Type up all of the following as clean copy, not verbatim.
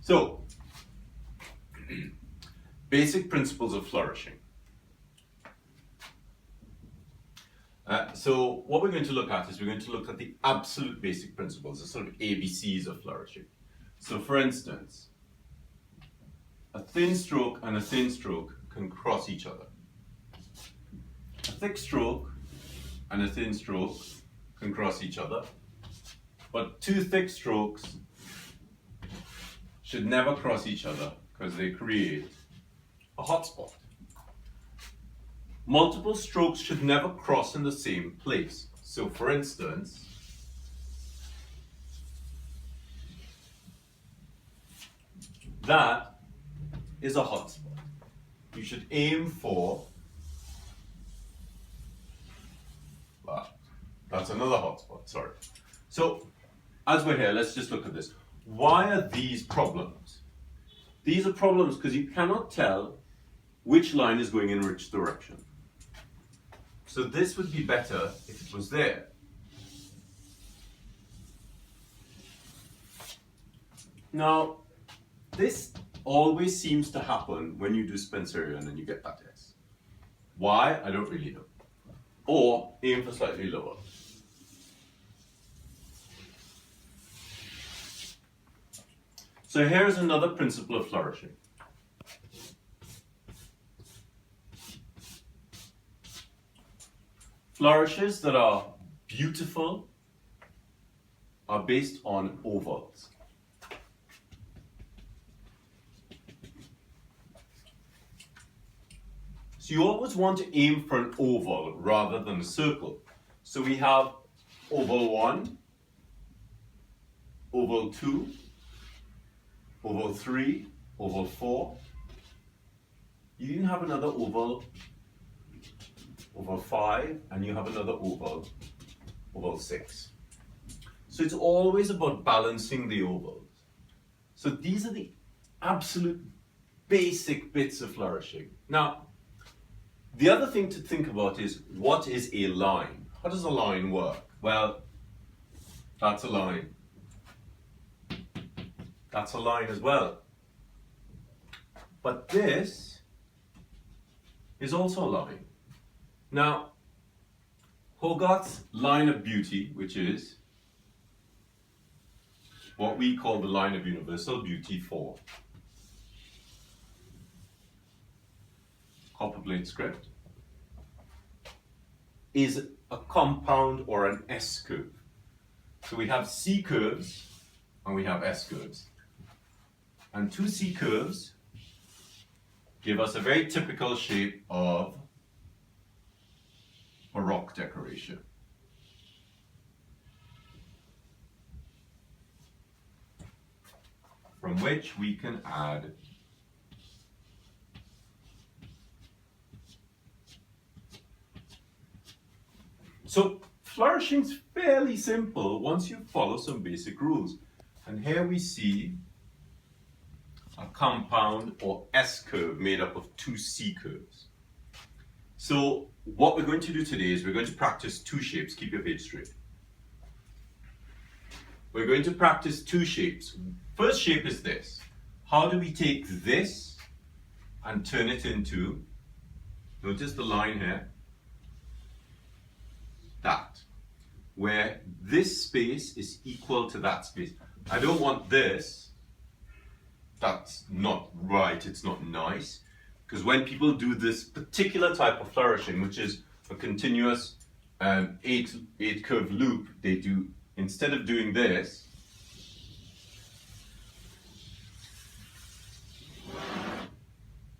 So, basic principles of flourishing. So what we're going to look at is we're going to look at the absolute basic principles, the sort of ABCs of flourishing. So for instance, a thin stroke and a thin stroke can cross each other. A thick stroke and a thin stroke can cross each other, but two thick strokes should never cross each other because they create a hotspot. Multiple strokes should never cross in the same place. So for instance, that is a hotspot. You should aim for that. That's another hotspot, sorry. So as we're here, let's just look at this. Why are these problems? These are problems because you cannot tell which line is going in which direction. So this would be better if it was there. Now, this always seems to happen when you do Spencerian and you get that S. Why? I don't really know. Or aim for slightly lower. So here's another principle of flourishing. Flourishes that are beautiful are based on ovals. So you always want to aim for an oval rather than a circle. So we have oval 1, oval 2, oval 3, oval 4. You even have another oval 5, and you have another oval 6. So it's always about balancing the ovals. So these are the absolute basic bits of flourishing. Now, the other thing to think about is, what is a line? How does a line work? Well, that's a line. That's a line as well. But this is also a line. Now, Hogarth's line of beauty, which is what we call the line of universal beauty for copperplate script, is a compound or an S curve. So we have C curves and we have S curves. And two C curves give us a very typical shape of Baroque decoration. From which we can add so flourishing's fairly simple once you follow some basic rules. And here we see a compound or S curve made up of two C curves. So what we're going to do today is we're going to practice two shapes. Keep your page straight. We're going to practice two shapes. First shape is this. How do we take this and turn it into, notice the line here, that, where this space is equal to that space. I don't want this. That's not right, it's not nice. Because when people do this particular type of flourishing, which is a continuous eight curve loop, they do, instead of doing this,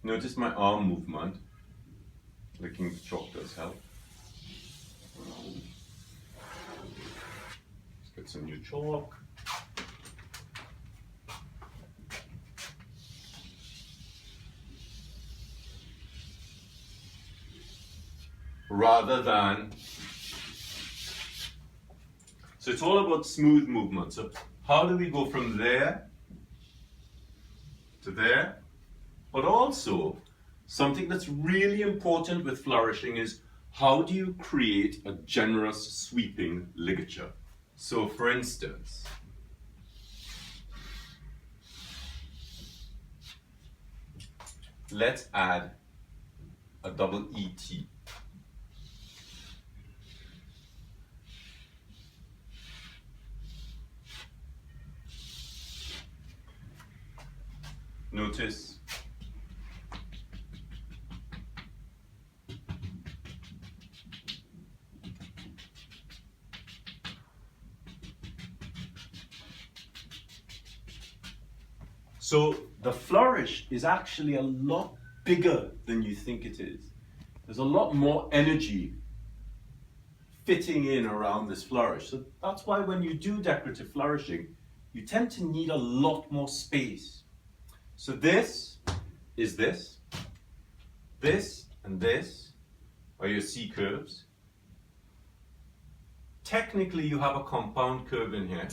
notice my arm movement. Licking the chalk does help. Let's get some new chalk. Rather than, so it's all about smooth movement. So how do we go from there to there? But also, something that's really important with flourishing is, how do you create a generous sweeping ligature? So for instance, let's add a double ET. Notice so the flourish is actually a lot bigger than you think it is. There's a lot more energy fitting in around this flourish. So that's why when you do decorative flourishing, you tend to need a lot more space. So this is this and this are your C curves. Technically you have a compound curve in here.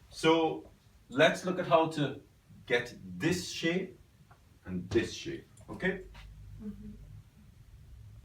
So let's look at how to get this shape and this shape, okay? Mm-hmm.